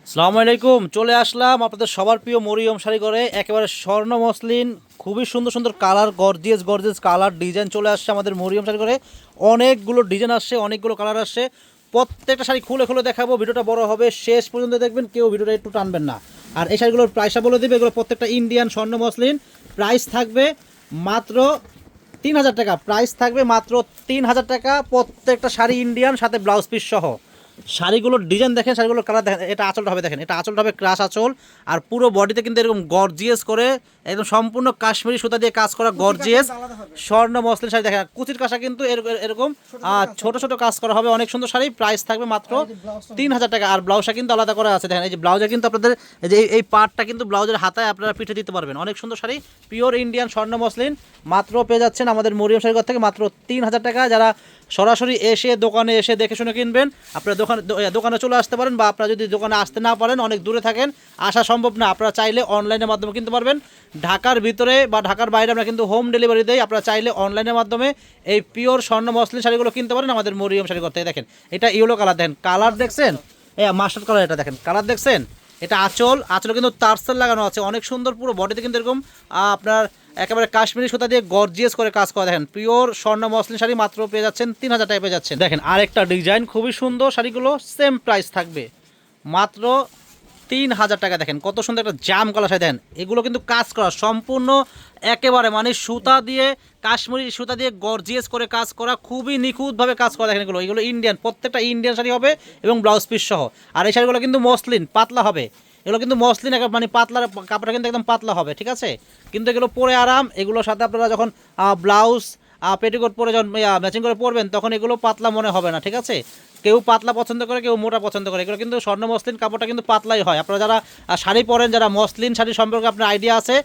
আসসালামু আলাইকুম, চলে আসলাম আপনাদের সবার প্রিয় মরিয়ম শাড়ি করে একেবারে স্বর্ণ মসলিন। খুবই সুন্দর সুন্দর colour, gorgeous gorgeous colour design চলে আসছে আমাদের মরিয়ম শাড়ি করে। অনেকগুলো ডিজাইন আসছে, অনেকগুলো কালার আসছে। প্রত্যেকটা শাড়ি খুলে খুলে দেখাবো, ভিডিওটা বড় হবে, শেষ পর্যন্ত দেখবেন, কেউ ভিডিওটা একটু টানবেন না। আর এই শাড়িগুলোর প্রাইসটা বলে দেবে, এগুলো প্রত্যেকটা ইন্ডিয়ান স্বর্ণ মসলিন। প্রাইস থাকবে মাত্র 3000 টাকা। প্রাইস থাকবে মাত্র 3000 টাকা, প্রত্যেকটা শাড়ি ইন্ডিয়ান, সাথে ব্লাউজ পিস সহ। শাড়িগুলোর ডিজাইন দেখেন, শাড়িগুলোর কালার দেখেন। এটা আঁচলটা হবে, দেখেন এটা আঁচলটা হবে ক্রাশ আঁচল। আর পুরো বডিতে কিন্তু এরকম গর্জিয়াস করে একদম সম্পূর্ণ কাশ্মীরি সুতা দিয়ে কাজ করা গর্জিয়াস স্বর্ণ মসলিন শাড়ি। দেখেন কুচির কাঁসা কিন্তু এরকম ছোট ছোট কাজ করা হবে, অনেক সুন্দর শাড়ি। প্রাইস থাকবে মাত্র 3000 টাকা। আর ব্লাউজটা কিন্তু আলাদা করা আছে, দেখেন এই যে ব্লাউজে কিন্তু আপনাদের এই যে এই পার্টটা কিন্তু ব্লাউজের হাতায় আপনারা পিঠে দিতে পারবেন। অনেক সুন্দর শাড়ি, পিওর ইন্ডিয়ান স্বর্ণ মসলিন। মাত্র পেয়ে যাচ্ছেন আমাদের মরিয়ম শাড়িঘর থেকে মাত্র 3000 টাকা। যারা সরাসরি এসে দোকানে এসে দেখে শুনে কিনবেন, আপনারা দোকানে চলে আসতে পারেন, বা আপনারা যদি দোকানে আসতে না পারেন, অনেক দূরে থাকেন, আসা সম্ভব না, আপনারা চাইলে অনলাইনের মাধ্যমে কিনতে পারবেন। ঢাকার ভিতরে বা ঢাকার বাইরে আমরা কিন্তু হোম ডেলিভারি দেই। আপনারা চাইলে অনলাইনের মাধ্যমে এই পিওর স্বর্ণ মসলিন শাড়িগুলো কিনতে পারেন আমাদের মরিয়ম শাড়িঘর থেকে। দেখেন এটা ইয়েলো কালার, দেখেন কালার দেখছেন, মাস্টার্ড কালার, এটা দেখেন কালার দেখছেন। এটা আঁচলে কিন্তু টার্সেল লাগানো আছে, অনেক সুন্দর। পুরো বডিতে কিন্তু এরকম আপনার একেবারে কাশ্মীরি সুতা দিয়ে গর্জিয়াস করে কাজ করা। দেখেন পিওর স্বর্ণ মসলিন শাড়ি মাত্র পেয়ে যাচ্ছেন 3000 টাকা পেয়ে যাচ্ছেন। দেখেন আরেকটা ডিজাইন, খুবই সুন্দর শাড়িগুলো, সেম প্রাইস থাকবে মাত্র 3000 টাকা। দেখেন কত সুন্দর একটা জাম কালার শাড়ি। দেখেন এগুলো কিন্তু কাজ করা সম্পূর্ণ একেবারে মানে সুতা দিয়ে, কাশ্মীরি সুতা দিয়ে গর্জিয়াস করে কাজ করা, খুবই নিখুঁতভাবে কাজ করা। দেখেন এগুলো ইন্ডিয়ান, প্রত্যেকটা ইন্ডিয়ান শাড়ি হবে এবং ব্লাউজ পিস সহ। আর এই শাড়িগুলো কিন্তু মসলিন পাতলা হবে, এগুলো কিন্তু মসলিন মানে পাতলা কাপড়টা কিন্তু একদম পাতলা হবে, ঠিক আছে। কিন্তু এগুলো পরে আরাম। এগুলোর সাথে আপনারা যখন ব্লাউজ পেটিকোট পরে যখন ম্যাচিং করে পরবেন, তখন এগুলো পাতলা মনে হবে না, ঠিক আছে। কেউ পাতলা পছন্দ করে, কেউ মোটা পছন্দ করে। এগুলো কিন্তু স্বর্ণ মসলিন কাপড়টা কিন্তু পাতলাই হয়। আপনারা যারা শাড়ি পরেন, যারা মসলিন শাড়ি সম্পর্কে আপনার আইডিয়া আছে,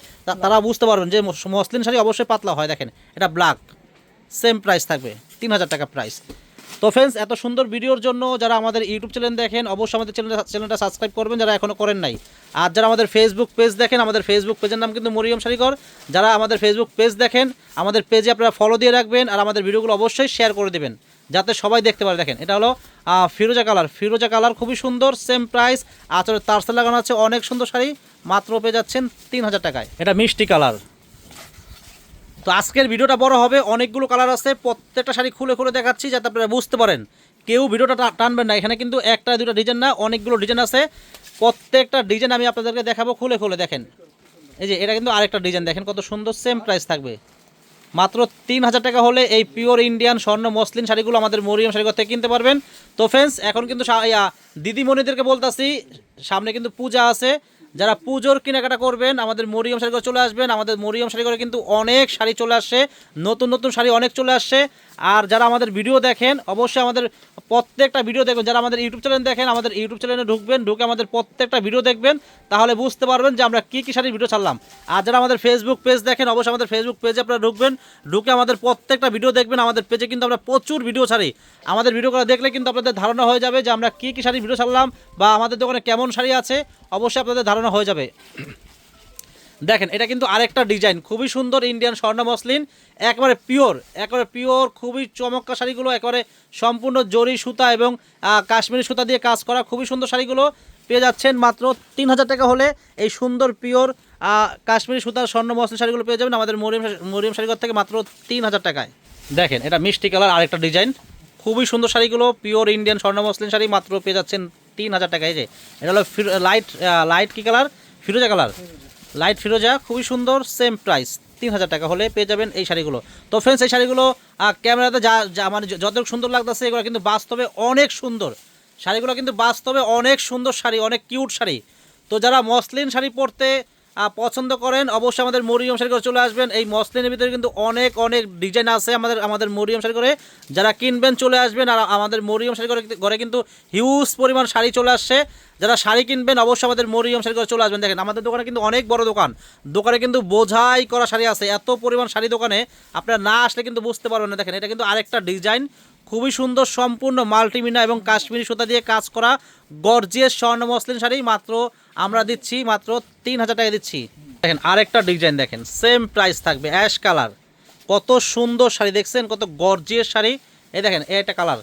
তারা বুঝতে পারবেন যে মসলিন শাড়ি অবশ্যই পাতলা হয়। দেখেন এটা ব্ল্যাক, সেম প্রাইস থাকবে 3000 টাকা প্রাইস। তো ফ্রেন্ডস, এত সুন্দর ভিডিওর জন্য যারা আমাদের ইউটিউব চ্যানেল দেখেন, অবশ্যই আমাদের চ্যানেলটা সাবস্ক্রাইব করবেন যারা এখনও করেন নাই। আর যারা আমাদের ফেসবুক পেজ দেখেন, আমাদের ফেসবুক পেজের নাম কিন্তু মরিয়ম শাড়িঘর। যারা আমাদের ফেসবুক পেজ দেখেন, আমাদের পেজে আপনারা ফলো দিয়ে রাখবেন, আর আমাদের ভিডিওগুলো অবশ্যই শেয়ার করে দেবেন যাতে সবাই দেখতে পারে। দেখেন এটা হলো ফিরোজা কালার, খুবই সুন্দর, সেম প্রাইস। আঁচলের টার্সেল লাগানো আছে, অনেক সুন্দর শাড়ি, মাত্র পেয়ে যাচ্ছেন 3000 টাকায়। এটা মিষ্টি কালার। তো আজকের ভিডিওটা বড় হবে, অনেকগুলো কালার আছে, প্রত্যেকটা শাড়ি খুলে খুলে দেখাচ্ছি যাতে আপনারা বুঝতে পারেন। কেউ ভিডিওটা টানবেন না, এখানে কিন্তু একটা দুটো ডিজাইন না, অনেকগুলো ডিজাইন আছে। প্রত্যেকটা ডিজাইন আমি আপনাদেরকে দেখাবো খুলে খুলে। দেখেন এই যে এটা কিন্তু আরেকটা ডিজাইন, দেখেন কত সুন্দর, সেম প্রাইস থাকবে মাত্র 3000 টাকা হলে এই পিওর ইন্ডিয়ান স্বর্ণ মসলিন শাড়িগুলো আমাদের মরিয়ম শাড়িঘর থেকে কিনতে পারবেন। তো ফ্রেন্ডস, এখন কিন্তু দিদিমণিদেরকে বলতাছি, সামনে কিন্তু পূজা আছে। যারা পুজোর কেনাকাটা করবেন, আমাদের মরিয়ম শাড়িঘর চলে আসবেন। আমাদের মরিয়ম শাড়িঘরে কিন্তু অনেক শাড়ি চলে আসছে, নতুন নতুন শাড়ি অনেক চলে আসছে। আর যারা আমাদের ভিডিও দেখেন, অবশ্যই আমাদের প্রত্যেকটা ভিডিও দেখবেন। যারা আমাদের ইউটিউব চ্যানেল দেখেন, আমাদের ইউটিউব চ্যানেলে ঢুকবেন, ঢুকে আমাদের প্রত্যেকটা ভিডিও দেখবেন, তাহলে বুঝতে পারবেন যে আমরা কী কী শাড়ির ভিডিও ছাড়লাম। আর যারা আমাদের ফেসবুক পেজ দেখেন, অবশ্যই আমাদের ফেসবুক পেজে আপনারা ঢুকবেন, ঢুকে আমাদের প্রত্যেকটা ভিডিও দেখবেন। আমাদের পেজে কিন্তু আমরা প্রচুর ভিডিও ছাড়ি। আমাদের ভিডিওগুলো দেখলে কিন্তু আপনাদের ধারণা হয়ে যাবে যে আমরা কী কী শাড়ির ভিডিও ছাড়লাম, বা আমাদের দোকানে কেমন শাড়ি আছে, অবশ্যই আপনাদের ধারণা হয়ে যাবে। দেখেন এটা কিন্তু আরেকটা ডিজাইন, খুবই সুন্দর ইন্ডিয়ান স্বর্ণ মসলিন, একেবারে পিওর, খুবই চমৎকার শাড়িগুলো। একেবারে সম্পূর্ণ জরি সুতা এবং কাশ্মীরি সুতা দিয়ে কাজ করা, খুবই সুন্দর শাড়িগুলো পেয়ে যাচ্ছেন মাত্র 3000 টাকা হলে। এই সুন্দর পিওর কাশ্মীরি সুতার স্বর্ণ মসলিন শাড়িগুলো পেয়ে যাবেন আমাদের মরিয়ম শাড়িঘর থেকে মাত্র 3000 টাকায়। দেখেন এটা মিষ্টি কালার, আরেকটা ডিজাইন, খুবই সুন্দর শাড়িগুলো, পিওর ইন্ডিয়ান স্বর্ণ মসলিন শাড়ি, মাত্র পেয়ে যাচ্ছেন 3000 টাকায়। এই যে এটা হলো লাইট কি কালার, ফিরোজা কালার, লাইট ফিরোজা, খুবই সুন্দর, সেম প্রাইস 3000 টাকা হলে পেয়ে যাবেন এই শাড়িগুলো। তো ফ্রেন্ডস, এই শাড়িগুলো ক্যামেরাতে যা মানে যতটুকু সুন্দর লাগতেছে, এগুলো কিন্তু বাস্তবে অনেক সুন্দর শাড়িগুলো, কিন্তু বাস্তবে অনেক সুন্দর শাড়ি, অনেক কিউট শাড়ি। তো যারা মসলিন শাড়ি পরতে পছন্দ করেন, অবশ্যই আমাদের মরিয়ম শাড়ি করে চলে আসবেন। এই মসলিনের ভিতরে কিন্তু অনেক অনেক ডিজাইন আছে আমাদের মরিয়ম শাড়ি করে। যারা কিনবেন চলে আসবেন। আর আমাদের মরিয়ম শাড়ি ঘরে কিন্তু হিউজ পরিমাণ শাড়ি চলে আসছে। যারা শাড়ি কিনবেন, অবশ্যই আমাদের মরিয়ম শাড়ি করে চলে আসবেন। দেখেন আমাদের দোকানে কিন্তু অনেক বড় দোকানে কিন্তু বোঝাই করা শাড়ি আছে, এত পরিমাণ শাড়ি দোকানে, আপনারা না আসলে কিন্তু বুঝতে পারবেন না। দেখেন এটা কিন্তু আরেকটা ডিজাইন, খুবই সুন্দর, সম্পূর্ণ মাল্টিমিনা এবং কাশ্মীরি সুতা দিয়ে কাজ করা গর্জিয়াস স্বর্ণ মসলিন শাড়ি, মাত্র আমরা দিচ্ছি মাত্র 3000 টাকা দিচ্ছি। দেখেন আরেকটা ডিজাইন, দেখেন সেম প্রাইস থাকবে, অ্যাশ কালার, কত সুন্দর শাড়ি দেখছেন, কত গর্জিয়াস শাড়ি। এই দেখেন এটা কালার,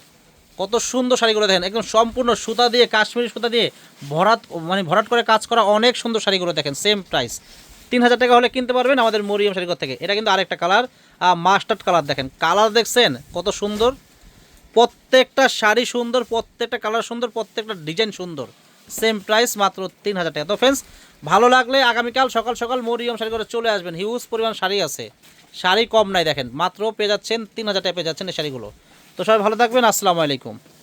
কত সুন্দর শাড়িগুলো দেখেন, একদম সম্পূর্ণ সুতা দিয়ে, কাশ্মীরি সুতা দিয়ে ভরাট, মানে ভরাট করে কাজ করা অনেক সুন্দর শাড়িগুলো দেখেন। সেম প্রাইস 3000 টাকা হলে কিনতে পারবেন আমাদের মরিয়ম শাড়িঘর থেকে। এটা কিন্তু আরেকটা কালার, মাস্টার্ড কালার। দেখেন কালার দেখছেন কত সুন্দর, প্রত্যেকটা শাড়ি সুন্দর, প্রত্যেকটা কালার সুন্দর, প্রত্যেকটা ডিজাইন সুন্দর। সেম প্রাইস মাত্র 3000 টাকা। তো ফ্রেন্ডস, ভালো লাগলে আগামীকাল সকাল সকাল মরিয়ম শাড়ি করে চলে আসবেন। হিউজ পরিমাণ শাড়ি আছে, শাড়ি কম নাই। দেখেন মাত্র পেয়ে যাচ্ছেন 3000 টাকা পেয়ে যাচ্ছেন এই শাড়িগুলো। তো সবাই ভালো থাকবেন, আসসালামু আলাইকুম।